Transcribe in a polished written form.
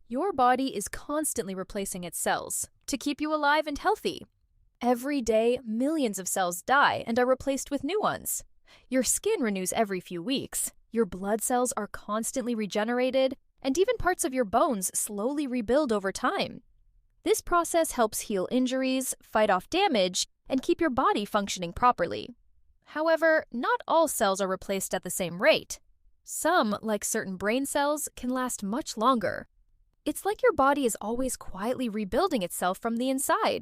Your body is constantly replacing its cells to keep you alive and healthy. Every day, millions of cells die and are replaced with new ones. Your skin renews every few weeks, your blood cells are constantly regenerated, and even parts of your bones slowly rebuild over time. This process helps heal injuries, fight off damage, and keep your body functioning properly. However, not all cells are replaced at the same rate. Some, like certain brain cells, can last much longer. It's like your body is always quietly rebuilding itself from the inside.